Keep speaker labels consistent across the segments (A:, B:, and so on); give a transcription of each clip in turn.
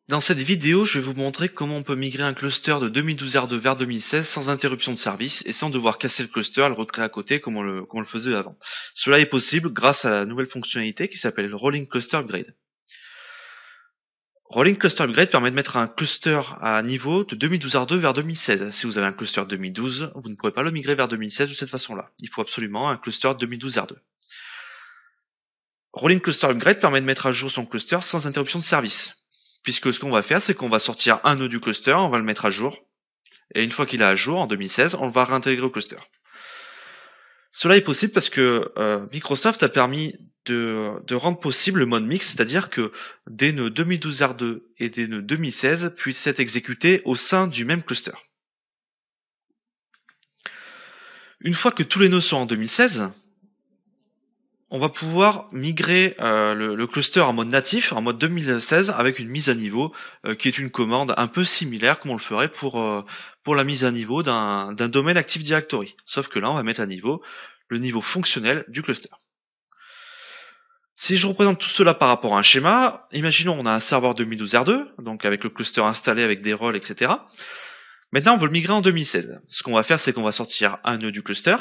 A: Dans cette vidéo, je vais vous montrer comment on peut migrer un cluster de 2012 R2 vers 2016 sans interruption de service et sans devoir casser le cluster et le recréer à côté comme on le faisait avant. Cela est possible grâce à la nouvelle fonctionnalité qui s'appelle Rolling Cluster Upgrade. Rolling Cluster Upgrade permet de mettre un cluster à niveau de 2012 R2 vers 2016. Si vous avez un cluster 2012, vous ne pourrez pas le migrer vers 2016 de cette façon-là. Il faut absolument un cluster 2012 R2. Rolling Cluster Upgrade permet de mettre à jour son cluster sans interruption de service. Puisque ce qu'on va faire, c'est qu'on va sortir un nœud du cluster, on va le mettre à jour, et une fois qu'il est à jour, en 2016, on va réintégrer au cluster. Cela est possible parce que Microsoft a permis de rendre possible le mode mix, c'est-à-dire que des nœuds 2012 R2 et des nœuds 2016 puissent être exécutés au sein du même cluster. Une fois que tous les nœuds sont en 2016, on va pouvoir migrer le cluster en mode natif, en mode 2016, avec une mise à niveau qui est une commande un peu similaire comme on le ferait pour la mise à niveau d'un domaine Active Directory. Sauf que là, on va mettre à niveau le niveau fonctionnel du cluster. Si je représente tout cela par rapport à un schéma, imaginons on a un serveur 2012 R2, donc avec le cluster installé avec des rôles, etc. Maintenant, on veut le migrer en 2016. Ce qu'on va faire, c'est qu'on va sortir un nœud du cluster.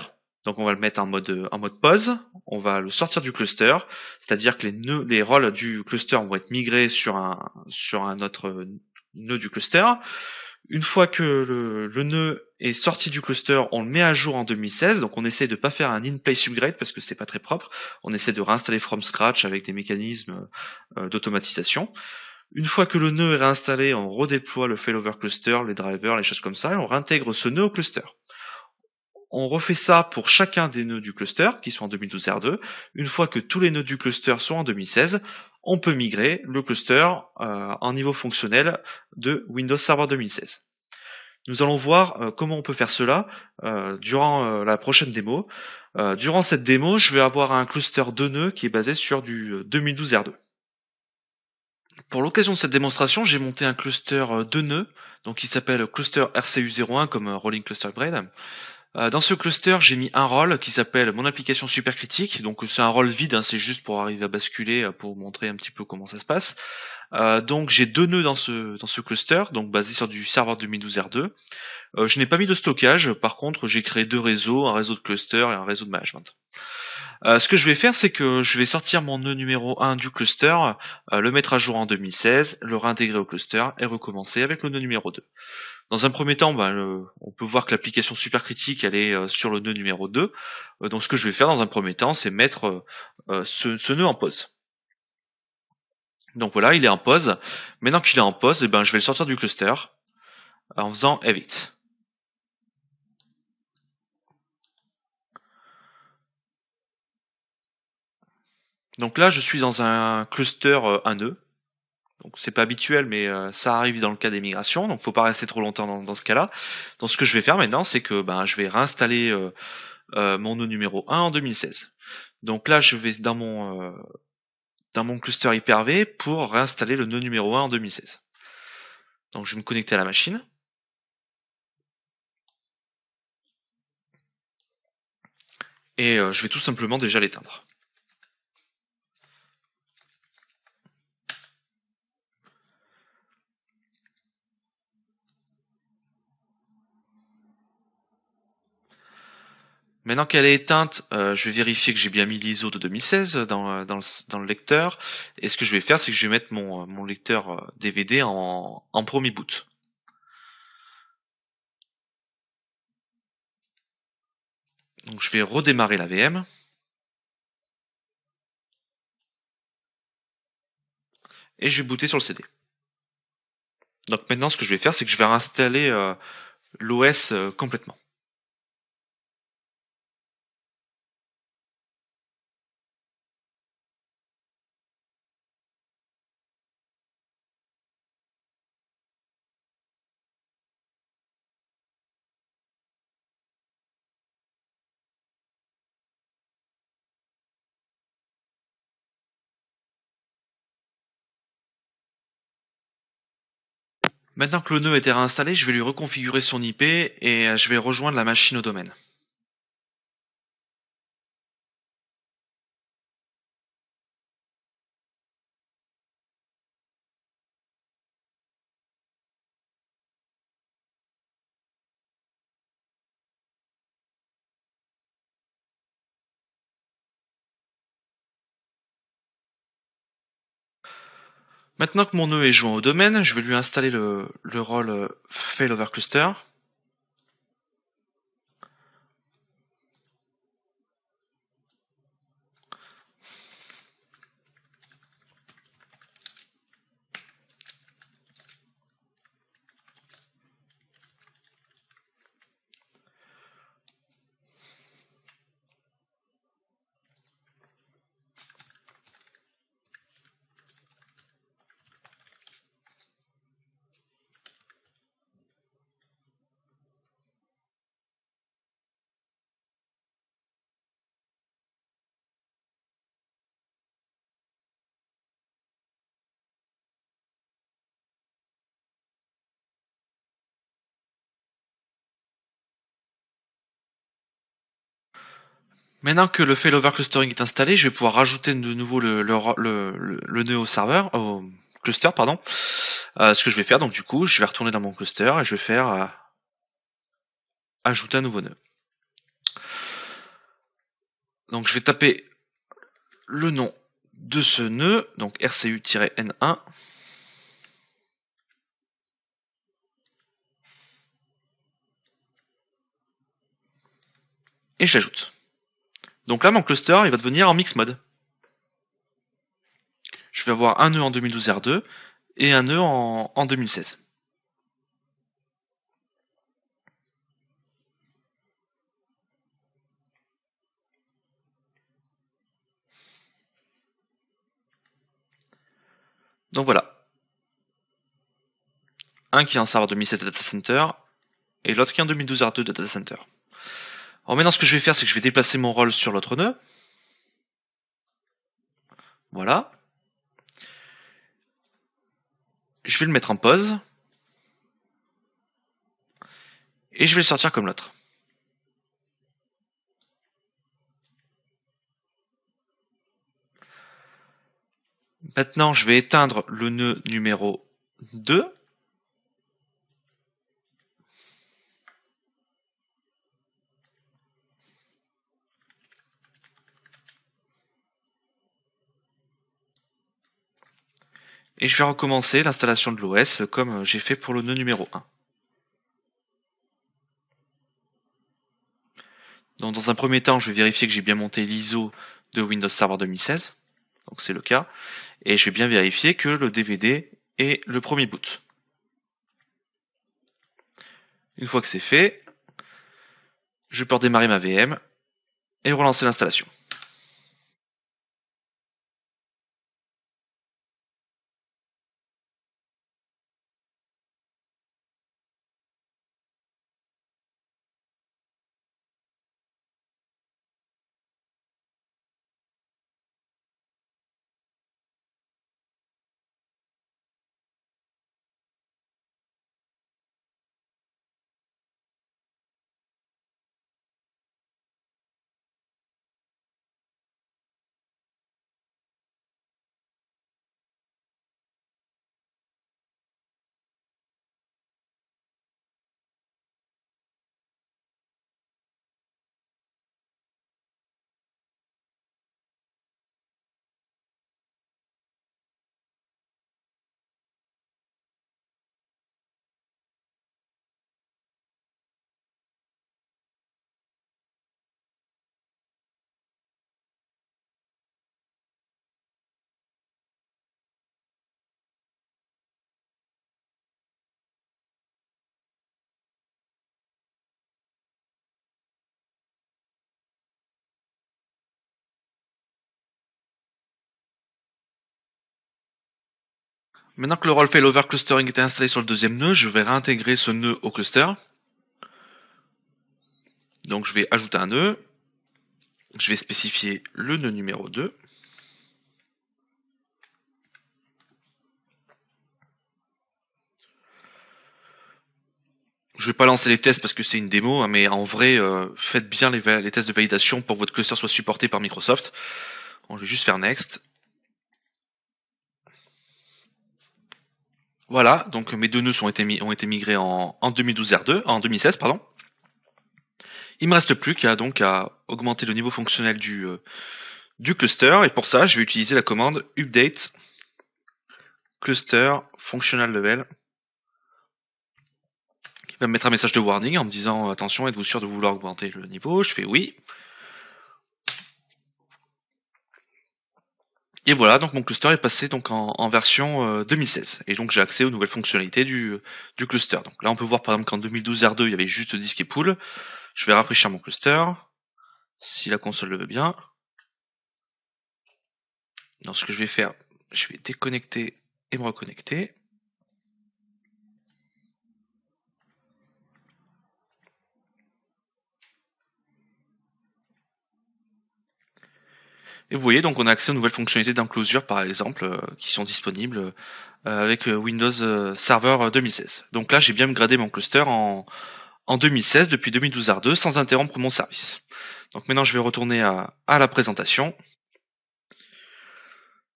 A: Donc on va le mettre en mode pause, on va le sortir du cluster, c'est-à-dire que les rôles du cluster vont être migrés sur un autre nœud du cluster. Une fois que le nœud est sorti du cluster, on le met à jour en 2016, donc on essaie de pas faire un in-place upgrade parce que c'est pas très propre, on essaie de réinstaller from scratch avec des mécanismes d'automatisation. Une fois que le nœud est réinstallé, on redéploie le failover cluster, les drivers, les choses comme ça, et on réintègre ce nœud au cluster. On refait ça pour chacun des nœuds du cluster qui sont en 2012 R2. Une fois que tous les nœuds du cluster sont en 2016, on peut migrer le cluster en niveau fonctionnel de Windows Server 2016. Nous allons voir comment on peut faire cela durant la prochaine démo. Durant cette démo, je vais avoir un cluster de nœuds qui est basé sur du 2012 R2. Pour l'occasion de cette démonstration, j'ai monté un cluster de nœuds, donc qui s'appelle cluster RCU01 comme Rolling Cluster Upgrade. Dans ce cluster, j'ai mis un rôle qui s'appelle mon application supercritique. Donc c'est un rôle vide, hein, c'est juste pour arriver à basculer, pour vous montrer un petit peu comment ça se passe. Donc j'ai deux nœuds dans ce cluster, donc basé sur du serveur 2012 R2. Je n'ai pas mis de stockage, par contre j'ai créé deux réseaux, un réseau de cluster et un réseau de management. Ce que je vais faire, c'est que je vais sortir mon nœud numéro 1 du cluster, le mettre à jour en 2016, le réintégrer au cluster et recommencer avec le nœud numéro 2. Dans un premier temps, on peut voir que l'application supercritique elle est sur le nœud numéro 2. Donc ce que je vais faire dans un premier temps, c'est mettre ce nœud en pause. Donc voilà, il est en pause. Maintenant qu'il est en pause, je vais le sortir du cluster en faisant evit. Donc là, je suis dans un cluster 1 nœud. Donc c'est pas habituel, mais ça arrive dans le cas des migrations, donc faut pas rester trop longtemps dans ce cas-là. Donc ce que je vais faire maintenant, c'est que je vais réinstaller mon nœud numéro 1 en 2016. Donc là, je vais dans mon cluster Hyper-V pour réinstaller le nœud numéro 1 en 2016. Donc je vais me connecter à la machine. Et je vais tout simplement déjà l'éteindre. Maintenant qu'elle est éteinte, je vais vérifier que j'ai bien mis l'ISO de 2016 dans le lecteur. Et ce que je vais faire, c'est que je vais mettre mon lecteur DVD en premier boot. Donc je vais redémarrer la VM. Et je vais booter sur le CD. Donc maintenant, ce que je vais faire, c'est que je vais réinstaller l'OS complètement. Maintenant que le nœud a été réinstallé, je vais lui reconfigurer son IP et je vais rejoindre la machine au domaine. Maintenant que mon nœud est joint au domaine, je vais lui installer le rôle failover cluster. Maintenant que le failover clustering est installé, je vais pouvoir rajouter de nouveau le nœud au serveur, au cluster, pardon. Ce que je vais faire, donc du coup, je vais retourner dans mon cluster et je vais faire ajouter un nouveau nœud. Donc je vais taper le nom de ce nœud, donc RCU-N1. Et j'ajoute. Donc là, mon cluster, il va devenir en mix mode. Je vais avoir un nœud en 2012 R2 et un nœud en 2016. Donc voilà. Un qui est en serveur 2007 de data center et l'autre qui est en 2012 R2 de data center. Alors maintenant, ce que je vais faire, c'est que je vais déplacer mon rôle sur l'autre nœud. Voilà. Je vais le mettre en pause. Et je vais le sortir comme l'autre. Maintenant, je vais éteindre le nœud numéro 2. Et je vais recommencer l'installation de l'OS comme j'ai fait pour le nœud numéro 1. Donc dans un premier temps, je vais vérifier que j'ai bien monté l'ISO de Windows Server 2016. Donc c'est le cas. Et je vais bien vérifier que le DVD est le premier boot. Une fois que c'est fait, je peux redémarrer ma VM et relancer l'installation. Maintenant que le role failover clustering est installé sur le deuxième nœud, je vais réintégrer ce nœud au cluster. Donc je vais ajouter un nœud. Je vais spécifier le nœud numéro 2. Je vais pas lancer les tests parce que c'est une démo, hein, mais en vrai, faites bien les tests de validation pour que votre cluster soit supporté par Microsoft. Bon, je vais juste faire Next. Voilà, donc mes deux nœuds ont été migrés en 2012 R2, en 2016, pardon. Il me reste plus qu'à augmenter le niveau fonctionnel du cluster, et pour ça, je vais utiliser la commande update cluster functional level. Il va me mettre un message de warning en me disant attention, êtes-vous sûr de vouloir augmenter le niveau? Je fais oui. Et voilà, donc mon cluster est passé donc en version 2016. Et donc j'ai accès aux nouvelles fonctionnalités du cluster. Donc là on peut voir par exemple qu'en 2012 R2 il y avait juste disque et pool. Je vais rafraîchir mon cluster, si la console le veut bien. Donc ce que je vais faire, je vais déconnecter et me reconnecter. Et vous voyez, donc on a accès aux nouvelles fonctionnalités d'enclosure par exemple, qui sont disponibles avec Windows Server 2016. Donc là j'ai bien gradé mon cluster en 2016 depuis 2012 R2 sans interrompre mon service. Donc maintenant je vais retourner à la présentation.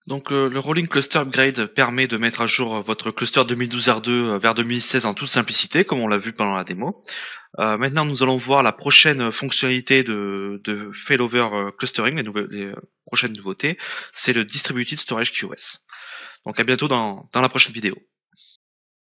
A: Donc le Rolling Cluster Upgrade permet de mettre à jour votre cluster 2012 R2 vers 2016 en toute simplicité, comme on l'a vu pendant la démo. Maintenant nous allons voir la prochaine fonctionnalité de Failover Clustering, les prochaines nouveautés, c'est le Distributed Storage QoS. Donc à bientôt dans la prochaine vidéo.